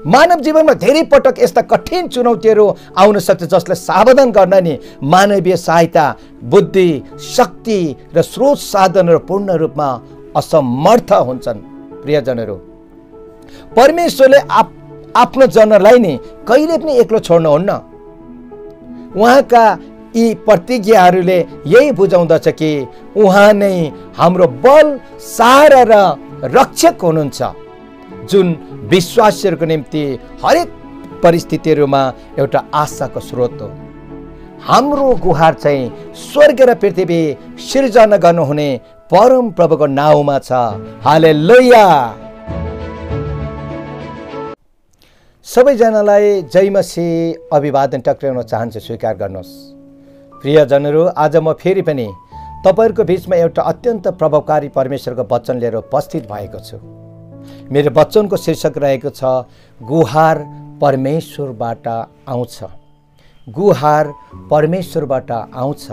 मानव जीवनमा धेरै पटक यस्ता कठिन चुनौतीहरू आउन सक्छ जसलाई सावधान गर्न नि मानवीय सहायता, बुद्धि, शक्ति र स्रोत साधनहरू पूर्ण रूपमा असमर्थ हुन्छन्। प्रियजनहरू, परमेश्वरले आफ्नो जनलाई नि कहिले पनि एक्लो छोड्नुहुन्न। उहाँका यी प्रतिज्ञाहरूले यही बुझाउँदछ कि उहाँ नै हाम्रो बल, सहारा र रक्षक हुनुहुन्छ, जुन विश्वासीहरूको निम्ति हरेक परिस्थितिहरूमा एउटा आशाको स्रोत हो। हाम्रो गुहार चाहिँ स्वर्ग र पृथ्वी सिर्जना गर्नुहुने परम प्रभुको नाउँमा छ। हालेलुया। सबैजनालाई जय मसीह अभिवादन टक्राउन चाहन्छु, स्वीकार गर्नुहोस्। प्रियजनहरू, आज म फेरि पनि तपाईहरुको बीचमा एउटा अत्यन्त प्रभावकारी परमेश्वरको वचन लिएर उपस्थित भएको छु। मेरो वचनको शीर्षक रहेको छ गुहार परमेश्वरबाट आउँछ। गुहार परमेश्वरबाट आउँछ।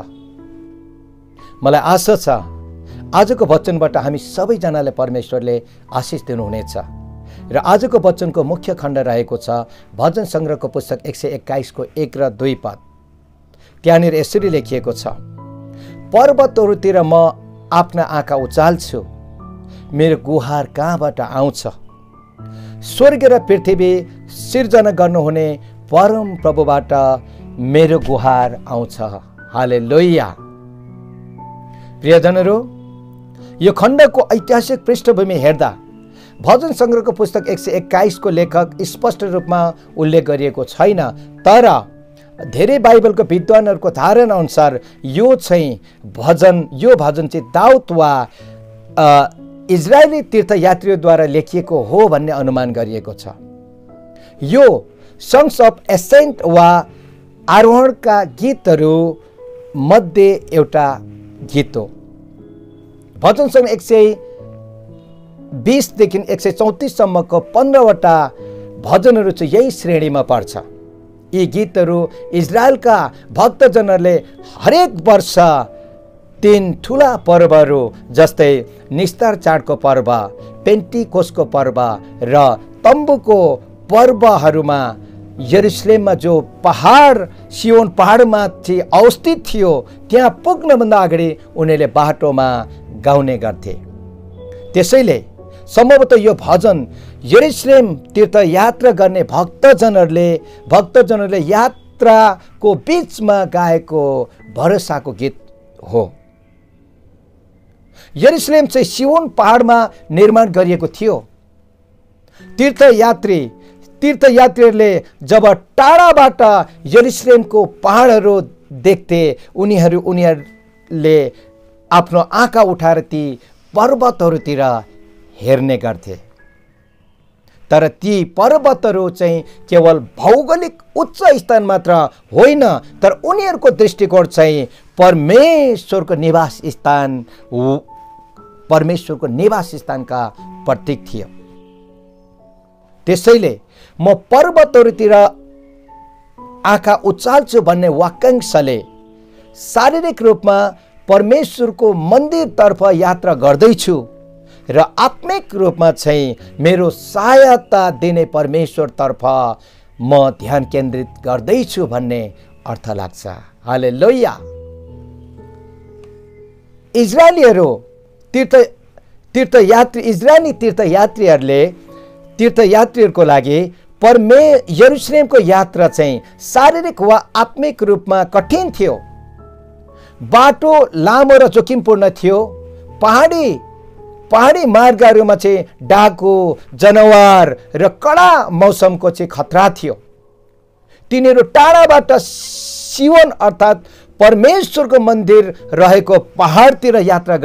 मलाई आशा छ आजको वचनबाट हामी सबैजनाले परमेश्वरले आशिष दिनुहुनेछ। र आजको वचनको मुख्य खण्ड रहेको छ भजन संग्रहको पुस्तक 121 को 1 र 2 पद। त्यहाँनिर यसरी लेखिएको छ, पर्वतहरूतिर म आफ्ना आँखा उचाल्छु, मेरो गुहार कहाँबाट आउँछ? स्वर्ग र पृथ्वी सिर्जना गर्नुहुने परम प्रभुबाट मेरो गुहार आउँछ। हालेलुया। प्रियजनहरू, यो खण्डको ऐतिहासिक पृष्ठभूमि हेर्दा भजन संग्रहको पुस्तक 121 को लेखक स्पष्ट रूपमा उल्लेख गरिएको छैन, तर धेरै बाइबलको विद्वानहरूको धारणा अनुसार यो भजन चाहिँ दाउद वा इजरायली तीर्थयात्रीद्वारा लेखिएको हो भन्ने अनुमान गरिएको छ। यो सङ्ग्स अफ एसेन्ट वा आरोहणका गीतहरू मध्ये एउटा गीत हो। भजन सङ्ग्रह 120 देखि 134 सम्मको 15 वटा भजनहरू चाहिँ यही श्रेणीमा पर्छ। यी गीतहरू इजरायलका भक्तजनहरूले हरेक वर्ष 3 ठुला पर्वहरू जस्तै निस्तार चाडको पर्व, पेन्टिकोसको पर्व र तम्बुको पर्वहरूमा यरुशलेममा जो पहाड सियोन पहाडमाथि अवस्थित थियो त्यहाँ पुग्नभन्दा अगाडि उनीहरूले बाटोमा गाउने गर्थे। त्यसैले सम्भवतः यो भजन यरुशलेम तीर्थयात्रा गर्ने भक्तजनहरूले यात्राको बीचमा गाएको भरोसाको गीत हो। यरुशलेम चाहिँ सियोन पहाडमा निर्माण गरिएको थियो। तीर्थयात्रीहरूले जब टाढाबाट यरुशलेमको पहाडहरू देख्थे उनीहरूले आफ्नो आँखा उठाएर ती पर्वतहरूतिर हेर्ने गर्थे। तर ती पर्वतहरू चाहिँ केवल भौगोलिक उच्च स्थान मात्र होइन, तर उनीहरूको दृष्टिकोण चाहिँ परमेश्वरको निवास स्थानका प्रतीक थियो। त्यसैले म पर्वतहरूतिर आँखा उचाल्छु भन्ने वाक्यांशले शारीरिक रूपमा परमेश्वरको मन्दिरतर्फ यात्रा गर्दैछु र आत्मिक रूपमा चाहिँ मेरो सहायता दिने परमेश्वरतर्फ म ध्यान केन्द्रित गर्दैछु भन्ने अर्थ लाग्छ। हालेलुया। इजरायलीहरू इजरायली तीर्थयात्रीहरूको लागि यरुशलेमको यात्रा चाहिँ शारीरिक वा आत्मिक रूपमा कठिन थियो। बाटो लामो र जोखिमपूर्ण थियो। पहाडी मार्गहरूमा चाहिँ डाकु, जनावर र कडा मौसमको चाहिँ खतरा थियो। तिनीहरू टाढाबाट सियोन अर्थात् परमेश्वरको मन्दिर रहेको पहाडतिर यात्रा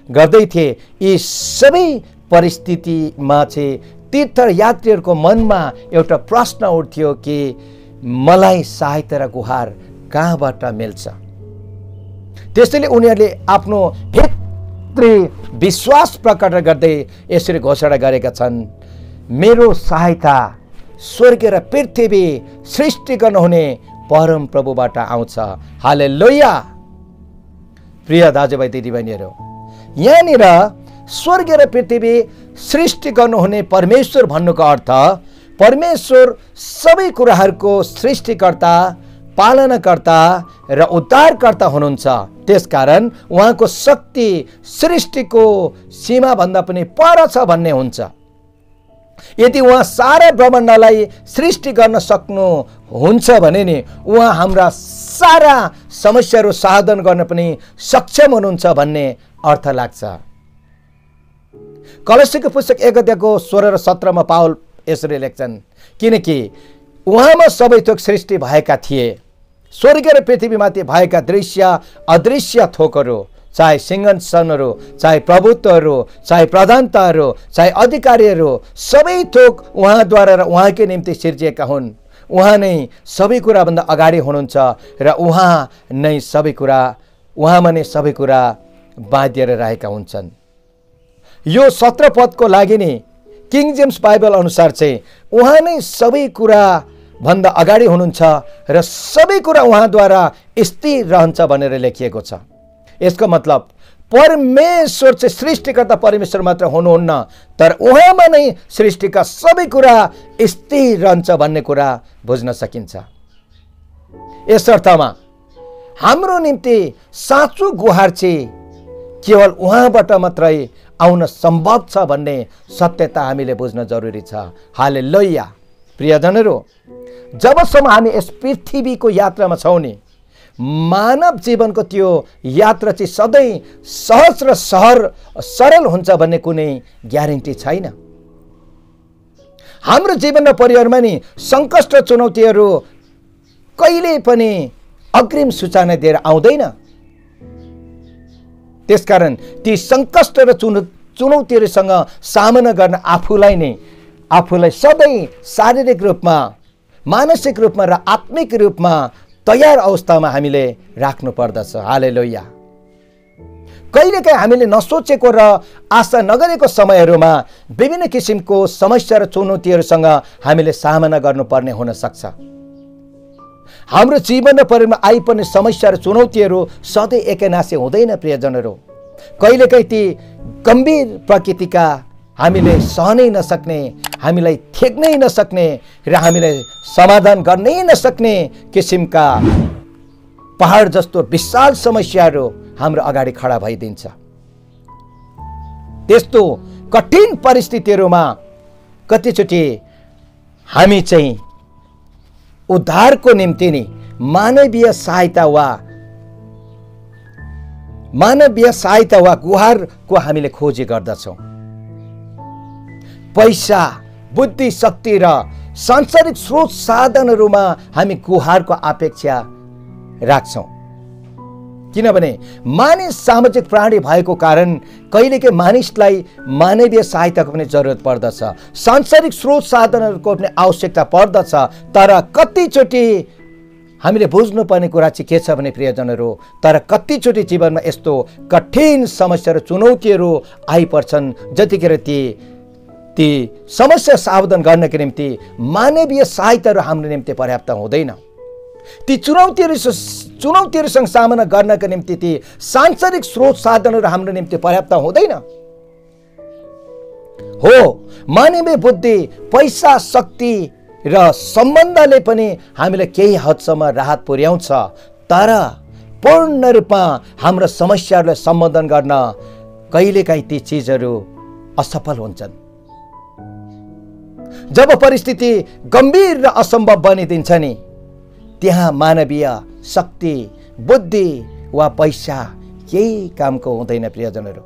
गर्दै थिए। यी सबै परिस्थितिमा चाहिँ तीर्थयात्रीहरूको मनमा एउटा प्रश्न उठ्थ्यो कि मलाई सहायता र गुहार कहाँबाट मिल्छ? त्यसैले उनीहरूले आफ्नो भित्री विश्वास प्रकट गर्दै यसरी घोषणा गरेका छन्, मेरो सहायता स्वर्ग र पृथ्वी सृष्टि गर्नुहुने परम प्रभुबाट आउँछ। हालेलुया। प्रिय दाजुभाइ दिदीबहिनीहरू, यहाँनिर स्वर्ग र पृथ्वी सृष्टि गर्नुहुने परमेश्वर भन्नुको अर्थ परमेश्वर सबै कुराहरूको सृष्टिकर्ता, पालनाकर्ता र उद्धारकर्ता हुनुहुन्छ। त्यसकारण उहाँको शक्ति सृष्टिको सीमाभन्दा पनि पर छ भन्ने हुन्छ। यदि उहाँ सारा ब्रह्माण्डलाई सृष्टि गर्न सक्नुहुन्छ भने नि उहाँ हाम्रा सारा समस्याहरू समाधान गर्न पनि सक्षम हुनुहुन्छ भन्ने अर्थ लाग्छ। कलसीको पुस्तक 1 अध्यायको 16 र 17 मा पावल यसरी लेख्छन्, किनकि उहाँमा सबै थोक सृष्टि भएका थिए, स्वर्ग र पृथ्वीमाथि भएका दृश्य अदृश्य थोकहरू, चाहे सिंहासनहरू, चाहे प्रभुत्वहरू, चाहे प्रधानताहरू, चाहे अधिकारीहरू, सबै थोक उहाँद्वारा र उहाँकै निम्ति सिर्जिएका हुन्। उहाँ नै सबै कुराभन्दा अगाडि हुनुहुन्छ र उहाँमा नै सबै कुरा बाँधिएर रहेका हुन्छन्। यो 17 पदको लागि नि किङ जेम्स बाइबल अनुसार चाहिँ उहाँ नै सबै कुरा भन्दा अगाडि हुनुहुन्छ र सबै कुरा उहाँद्वारा स्थिर रहन्छ भनेर लेखिएको छ। यसको मतलब परमेश्वर चाहिँ सृष्टिकर्ता परमेश्वर मात्र हुनुहुन्न, तर उहाँमा नै सृष्टिका सबै कुरा स्थिर रहन्छ भन्ने कुरा बुझ्न सकिन्छ। यस अर्थमा हाम्रो निम्ति साँचो गुहार चाहिँ केवल उहाँबाट मात्रै आउन सम्भव छ भन्ने सत्यता हामीले बुझ्न जरुरी छ। हालेलुया। प्रियजनहरू, जबसम्म हामी यस पृथ्वीको यात्रामा छौँ नि, मानव जीवनको त्यो यात्रा चाहिँ सधैँ सहज र सरल हुन्छ भन्ने कुनै ग्यारेन्टी छैन। हाम्रो जीवन र परिवारमा नि सङ्कष्ट चुनौतीहरू कहिले पनि अग्रिम सूचना दिएर आउँदैन। त्यसकारण ती सङ्कष्ट र चुनौतीहरूसँग सामना गर्न आफूलाई सधैँ शारीरिक रूपमा, मानसिक रूपमा र आत्मिक रूपमा तयार अवस्थामा हामीले राख्नु पर्दछ। हालेलुया। कहिलेकाहीँ हामीले नसोचेको र आशा नगरेको समयहरूमा विभिन्न किसिमको समस्या र चुनौतीहरूसँग हामीले सामना गर्नुपर्ने हुन सक्छ। हाम्रो जीवन र परिवारमा आइपर्ने समस्या र चुनौतीहरू सधैँ एकैनासे हुँदैन। प्रियजनहरू, कहिलेकाहीँ ती गम्भीर प्रकृतिका, हामीले सहनै नसक्ने, हामीलाई थेक्नै नसक्ने र हामीलाई समाधान गर्नै नसक्ने किसिमका पहाड जस्तो विशाल समस्याहरू हाम्रो अगाडि खडा भइदिन्छ। त्यस्तो कठिन परिस्थितिहरूमा कतिचोटि हामी चाहिँ उद्धारको निम्ति नि मानवीय सहायता वा गुहारको हामीले खोजी गर्दछौँ। पैसा, बुद्धि, शक्ति र सांसारिक स्रोत साधनहरूमा हामी गुहारको अपेक्षा राख्छौँ। किनभने मानिस सामाजिक प्राणी भएको कारण कहिलेकाहीँ मानिसलाई मानवीय सहायताको पनि जरुरत पर्दछ, सांसारिक स्रोत साधनहरूको पनि आवश्यकता पर्दछ। तर कतिचोटि हामीले बुझ्नुपर्ने कुरा चाहिँ के छ भने प्रियजनहरू, तर कतिचोटि जीवनमा यस्तो कठिन समस्या र चुनौतीहरू आइपर्छन् जतिखेर ती समस्या सावधान गर्नको निम्ति मानवीय सहायताहरू हाम्रो निम्ति पर्याप्त हुँदैन। ती चुनौतीहरूसँग सामना गर्नका निम्ति ती सांसारिक स्रोत साधनहरू हाम्रो निम्ति पर्याप्त हुँदैन। हो, मानवीय बुद्धि, पैसा, शक्ति र सम्बन्धले पनि हामीलाई केही हदसम्म राहत पुर्याउँछ, तर पूर्ण रूपमा हाम्रो समस्याहरूलाई सम्बोधन गर्न कहिलेकाहीँ ती चिजहरू असफल हुन्छन्। जब परिस्थिति गम्भीर र असम्भव बनिदिन्छ नि, त्यहाँ मानवीय शक्ति, बुद्धि वा पैसा केही कामको हुँदैन। प्रियजनहरू,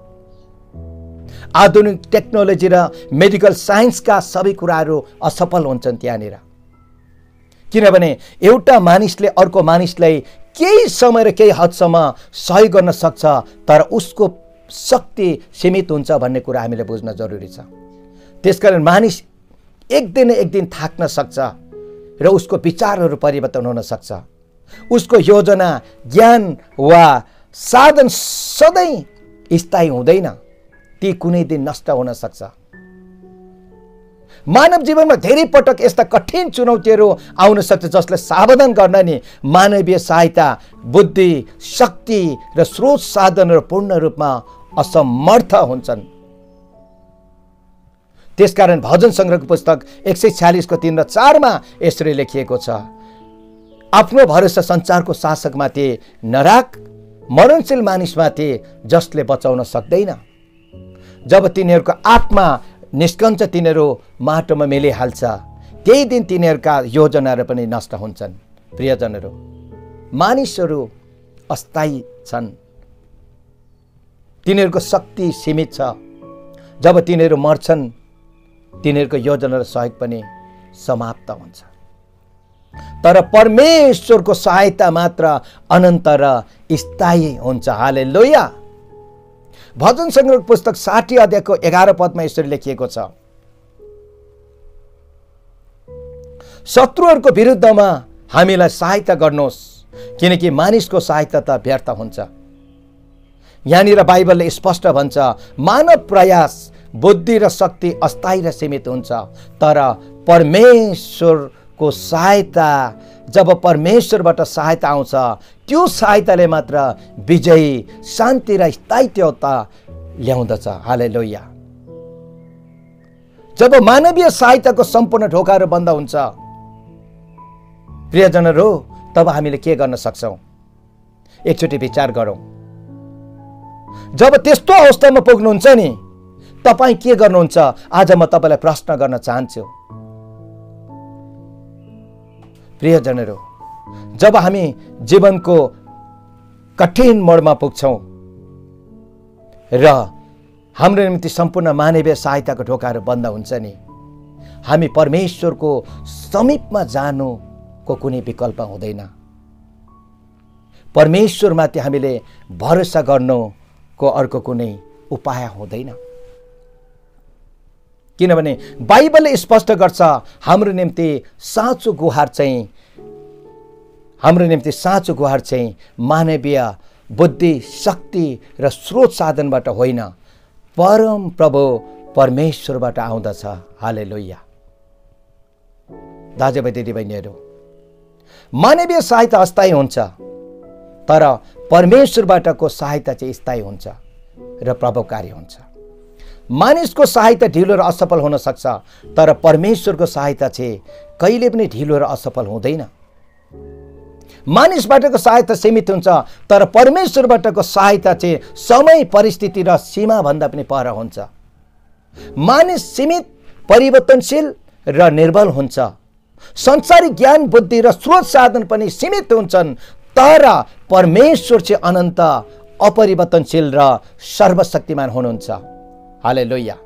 आधुनिक टेक्नोलोजी र मेडिकल साइन्सका सबै कुराहरू असफल हुन्छन् त्यहाँनिर। किनभने एउटा मानिसले अर्को मानिसलाई केही समय र केही हदसम्म सहयोग गर्न सक्छ, तर उसको शक्ति सीमित हुन्छ भन्ने कुरा हामीले बुझ्न जरुरी छ। त्यसकारण मानिस एक दिन थाक्न सक्छ र उसको विचारहरू परिवर्तन हुन सक्छ। उसको योजना, ज्ञान वा साधन सधैँ स्थायी हुँदैन, ती कुनै दिन नष्ट हुन सक्छ। मानव जीवनमा धेरै पटक यस्ता कठिन चुनौतीहरू आउन सक्छ जसलाई सावधान गर्न नि मानवीय सहायता, बुद्धि, शक्ति र स्रोत साधनहरू पूर्ण रूपमा असमर्थ हुन्छन्। त्यसकारण भजन सङ्ग्रहको पुस्तक 146 को 3 र 4 मा यसरी लेखिएको छ, आफ्नो भरोसा संसारको शासकमाथि नराख, मरणशील मानिसमाथि जसले बचाउन सक्दैन। जब तिनीहरूको आत्मा निस्कन्छ तिनीहरू माटोमा मिलिहाल्छ, त्यही दिन तिनीहरूका योजनाहरू पनि नष्ट हुन्छन्। प्रियजनहरू, मानिसहरू अस्थायी छन्, तिनीहरूको शक्ति सीमित छ। जब तिनीहरू मर्छन् तिनीहरूको योजना र सहयोग पनि समाप्त हुन्छ। तर परमेश्वरको सहायता मात्र अनन्त र स्थायी हुन्छ। हालेलुया। भजन सङ्ग्रहको पुस्तक 60 अध्यायको 11 पदमा यसरी लेखिएको छ, शत्रुहरूको विरुद्धमा हामीलाई सहायता गर्नुहोस्, किनकि मानिसको सहायता त व्यर्थ हुन्छ। यहाँनिर बाइबलले स्पष्ट भन्छ, मानव प्रयास, बुद्धि र शक्ति अस्थायी र सीमित हुन्छ, तर परमेश्वरको सहायता, जब परमेश्वरबाट सहायता आउँछ त्यो सहायताले मात्र विजयी, शान्ति र स्थायित्वता ल्याउँदछ। हालेलुया। जब मानवीय सहायताको सम्पूर्ण ढोकाहरू बन्द हुन्छ प्रियजनहरू, तब हामीले के गर्न सक्छौँ? एकचोटि विचार गरौँ। जब त्यस्तो अवस्थामा पुग्नुहुन्छ नि, तपाईँ के गर्नुहुन्छ? आज म तपाईँलाई प्रश्न गर्न चाहन्छु। प्रियजनहरू, जब हामी जीवनको कठिन मोडमा पुग्छौँ र हाम्रो निम्ति सम्पूर्ण मानवीय सहायताको ढोकाहरू बन्द हुन्छ नि, हामी परमेश्वरको समीपमा जानुको कुनै विकल्प हुँदैन। परमेश्वरमाथि हामीले भरोसा गर्नुको अर्को कुनै उपाय हुँदैन। किनभने बाइबलले स्पष्ट गर्छ, हाम्रो निम्ति साँचो गुहार चाहिँ मानवीय बुद्धि, शक्ति र स्रोत साधनबाट होइन, परम प्रभु परमेश्वरबाट आउँदछ। हालेलुया। दाजुभाइ दिदीबहिनीहरू, मानवीय सहायता अस्थायी हुन्छ, तर परमेश्वरबाटको सहायता चाहिँ स्थायी हुन्छ र प्रभावकारी हुन्छ। मानिसको सहायता ढिलो र असफल हुन सक्छ, तर परमेश्वरको सहायता चाहिँ कहिले पनि ढिलो र असफल हुँदैन। मानिसबाटको सहायता सीमित हुन्छ, तर परमेश्वरबाटको सहायता चाहिँ समय, परिस्थिति र सीमा भन्दा पनि पर हुन्छ। मानिस सीमित, परिवर्तनशील र निर्बल हुन्छ। संसारिक ज्ञान, बुद्धि र स्रोत साधन पनि सीमित हुन्छन्, तर परमेश्वर चाहिँ अनन्त, अपरिवर्तनशील र सर्वशक्तिमान हुनुहुन्छ। हालेलुया।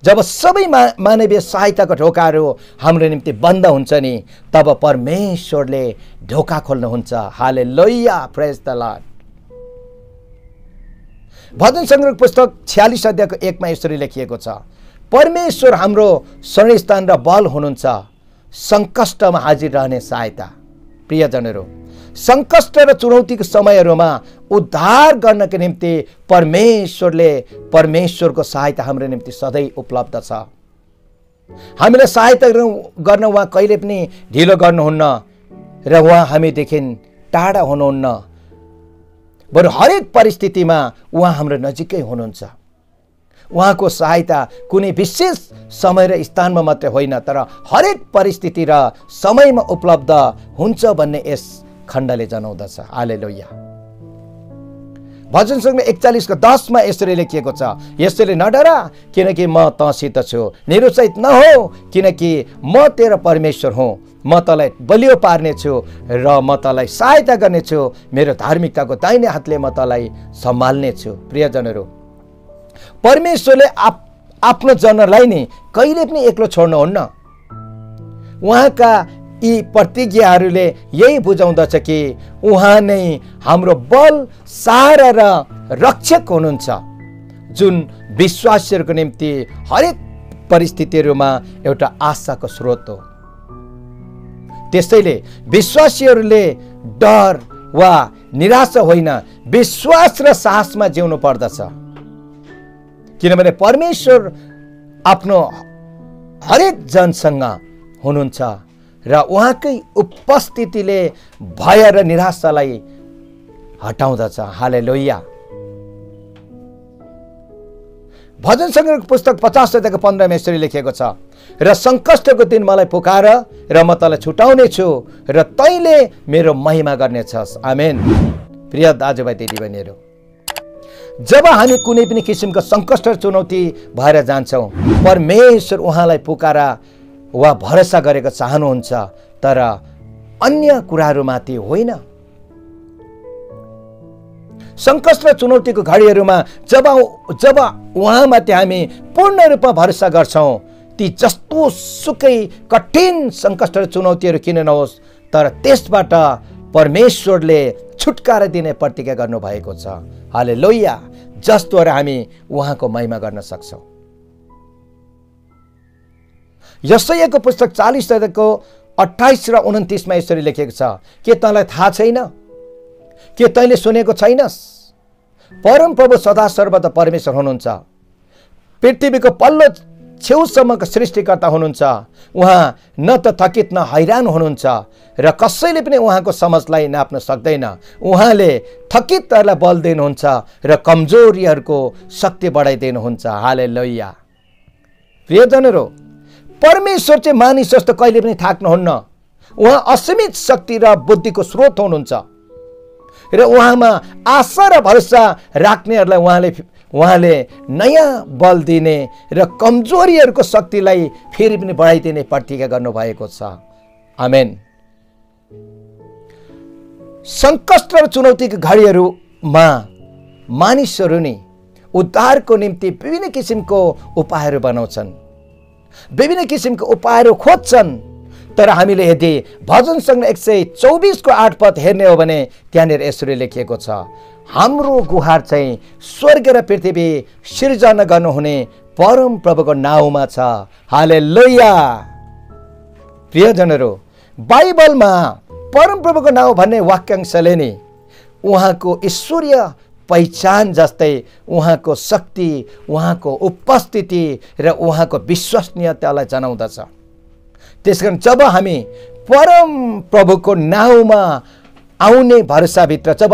जब सबै मानवीय सहायताको ढोकाहरू हाम्रो निम्ति बन्द हुन्छ नि, तब परमेश्वरले ढोका खोल्नुहुन्छ। हालेलुया। प्रेज द लर्ड। भजन सङ्ग्रहको पुस्तक 46 अध्यायको 1 मा यसरी लेखिएको छ, परमेश्वर हाम्रो शरणस्थान र बल हुनुहुन्छ, सङ्कष्टमा हाजिर रहने सहायता। प्रियजनहरू, सङ्कष्ट र चुनौतीको समयहरूमा उद्धार गर्नको निम्ति परमेश्वरको सहायता हाम्रो निम्ति सधैँ उपलब्ध छ। हामीलाई सहायता गर्न उहाँ कहिले पनि ढिलो गर्नुहुन्न र उहाँ हामीदेखि टाढा हुनुहुन्न, बरु हरेक परिस्थितिमा उहाँ हाम्रो नजिकै हुनुहुन्छ। उहाँको सहायता कुनै विशेष समय र स्थानमा मात्रै होइन, तर हरेक परिस्थिति र समयमा उपलब्ध हुन्छ भन्ने यस खण्डले जनाउँदछ। हालेलुया। भजन सङ्ग्रह 41 को 10 मा यसरी लेखिएको छ, यसैले नडरा किनकि म तँसित छु, निरुत्साहित नहो किनकि म तेरो परमेश्वर हुँ, म तँलाई बलियो पार्नेछु र म तँलाई सहायता गर्नेछु, मेरो धार्मिकताको दाहिने हातले म तँलाई सम्हाल्नेछु। प्रियजनहरू, परमेश्वरले आफ्नो जनलाई नि कहिले पनि एक्लो छोड्नुहुन्न। उहाँका यी प्रतिज्ञाहरूले यही बुझाउँदछ कि उहाँ नै हाम्रो बल, सहारा र रक्षक हुनुहुन्छ, जुन विश्वासीहरूको निम्ति हरेक परिस्थितिहरूमा एउटा आशाको स्रोत हो। त्यसैले विश्वासीहरूले डर वा निराशा होइन, विश्वास र साहसमा जिउनु पर्दछ, किनभने परमेश्वर आफ्नो हरेक जनसँग हुनुहुन्छ र उहाँकै उपस्थितिले भय र निराशालाई हटाउँदछ। हालेलुया। भजन सङ्ग्रहको पुस्तक 50 अध्यायको 15 मा यसरी लेखिएको छ, र सङ्कष्टको दिन मलाई पुकार र म तँलाई छुटाउने छु र तैँले मेरो महिमा गर्नेछस्। आमेन। प्रिय दाजुभाइ दिदीबहिनीहरू, जब हामी कुनै पनि किसिमको सङ्कष्ट र चुनौती भएर जान्छौँ, परमेश्वर उहाँलाई पुकारा वा भरोसा गरेको चाहनुहुन्छ, तर अन्य कुराहरूमाथि होइन। सङ्कष्ट र चुनौतीको घडीहरूमा जब उहाँमाथि हामी पूर्ण रूपमा भरोसा गर्छौँ, ती जस्तो सुकै कठिन सङ्कष्ट र चुनौतीहरू किन नहोस्, तर त्यसबाट परमेश्वरले छुटकारा दिने प्रतिज्ञा गर्नुभएको छ। हालेलुया। जसद्वारा हामी उहाँको महिमा गर्न सक्छौँ। यशायाको पुस्तक 40 अध्यायको 28 र 29 मा यसरी लेखेको छ, के तँलाई थाहा छैन? के तैँले सुनेको छैनस्? परमप्रभु सदा सर्वदा परमेश्वर हुनुहुन्छ, पृथ्वीको पल्लो छेउसम्मको सृष्टिकर्ता हुनुहुन्छ। उहाँ न त थकित न हैरान हुनुहुन्छ र कसैले पनि उहाँको समझलाई नाप्न सक्दैन। उहाँले थकितहरूलाई बल दिनुहुन्छ र कमजोरीहरूको शक्ति बढाइदिनुहुन्छ। हालेलुया। प्रियजनहरू, परमेश्वर चाहिँ मानिस जस्तो कहिले पनि थाक्नुहुन्न। उहाँ असीमित शक्ति र बुद्धिको स्रोत हुनुहुन्छ र उहाँमा आशा र भरोसा राख्नेहरूलाई उहाँले नयाँ बल दिने र कमजोरीहरूको शक्तिलाई फेरि पनि बढाइदिने प्रतिज्ञा गर्नुभएको छ। आमेन। सङ्कष्ट र चुनौतीको घडीहरूमा मानिसहरू नि उद्धारको निम्ति विभिन्न किसिमको उपायहरू बनाउँछन्, विभिन्न किसिमको उपायहरू खोज्छन्। तर हामीले यदि भजन सङ्ग्रह 124 को 8 पद हेर्ने हो भने त्यहाँनिर यसरी लेखिएको छ, हाम्रो गुहार चाहिँ स्वर्ग र पृथ्वी सिर्जना गर्नुहुने परम प्रभुको नाउँमा छ। हालेलुया। प्रियजनहरू, बाइबलमा परम प्रभुको नाउँ भन्ने वाक्यांशले नि उहाँको ईश्वरीय पहिचान जस्तै उहाँको शक्ति, उहाँको उपस्थिति र उहाँको विश्वसनीयतालाई जनाउँदछ। त्यसकारण जब हामी परम प्रभुको नाउँमा आउने भरोसाभित्र जब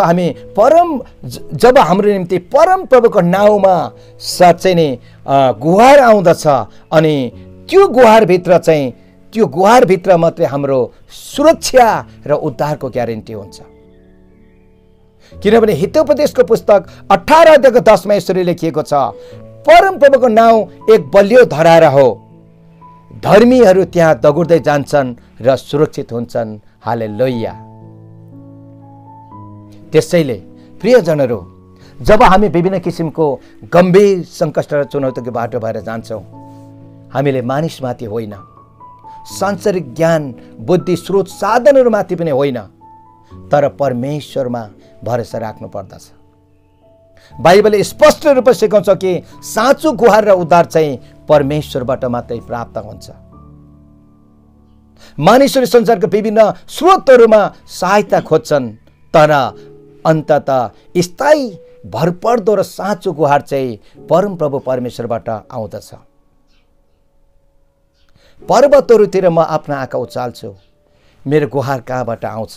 हाम्रो निम्ति परम प्रभुको नाउँमा साँच्चै नै गुहार आउँदछ, अनि त्यो गुहारभित्र मात्रै हाम्रो सुरक्षा र उद्धारको ग्यारेन्टी हुन्छ। किनभने हितोपदेशको पुस्तक 18 अध्यायको 10 मा यसरी लेखिएको छ, परम प्रभुको नाउँ एक बलियो धरारा हो, धर्मीहरू त्यहाँ दगुर्दै जान्छन् र सुरक्षित हुन्छन्। हालेलुया। त्यसैले प्रियजनहरू, जब हामी विभिन्न किसिमको गम्भीर सङ्कष्ट र चुनौतीको बाटो भएर जान्छौँ, हामीले मानिसमाथि होइन, सांसारिक ज्ञान बुद्धि स्रोत साधनहरूमाथि पनि होइन, तर परमेश्वरमा भरोसा राख्नु पर्दछ। बाइबलले स्पष्ट रूपमा सिकाउँछ कि साँचो गुहार र उद्धार चाहिँ परमेश्वरबाट मात्रै प्राप्त हुन्छ। मानिसहरू संसारको विभिन्न स्रोतहरूमा सहायता खोज्छन्, तर अन्ततः स्थायी भरपर्दो र साँचो गुहार चाहिँ परमप्रभु परमेश्वरबाट आउँदछ। पर्वतहरूतिर म आफ्ना आँखा उचाल्छु, मेरो गुहार कहाँबाट आउँछ?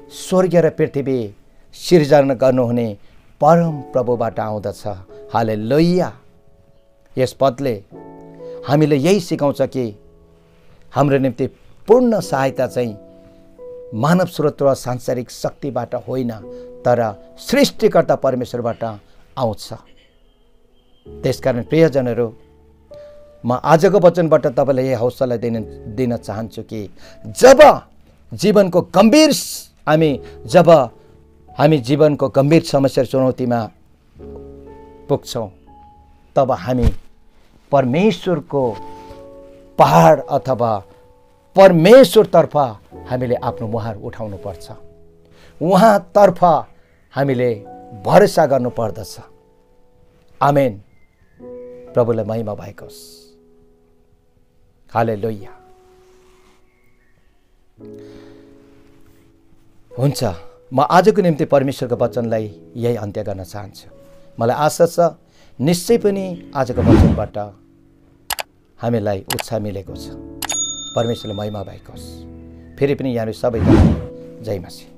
स्वर्ग र पृथ्वी सिर्जना गर्नुहुने परम प्रभुबाट आउँदछ। हालेलुया। यस पदले हामीले यही सिकाउँछ कि हाम्रो निम्ति पूर्ण सहायता चाहिँ मानव स्रोत वा सांसारिक शक्तिबाट होइन, तर सृष्टिकर्ता परमेश्वरबाट आउँछ। त्यसकारण प्रियजनहरू, म आजको वचनबाट तपाईँलाई यही हौसला दिन चाहन्छु कि जब हामी जीवनको गम्भीर समस्या चुनौतीमा पुग्छौँ, तब हामी परमेश्वरको पहाड अथवा परमेश्वरतर्फ हामीले आफ्नो मुहार उठाउनु पर्छ। उहाँतर्फ हामीले भरोसा गर्नु पर्दछ। आमेन। प्रभुलाई महिमा भएको होस्। हालेलुया। हुन्छ, म आजको निम्ति परमेश्वरको वचनलाई यही अन्त्य गर्न चाहन्छु। मलाई आशा छ निश्चय पनि आजको वचनबाट हामीलाई उत्साह मिलेको छ। परमेश्वरलाई महिमा भएको होस्। फेरि पनि यहाँहरू सबैजना जय मसीह।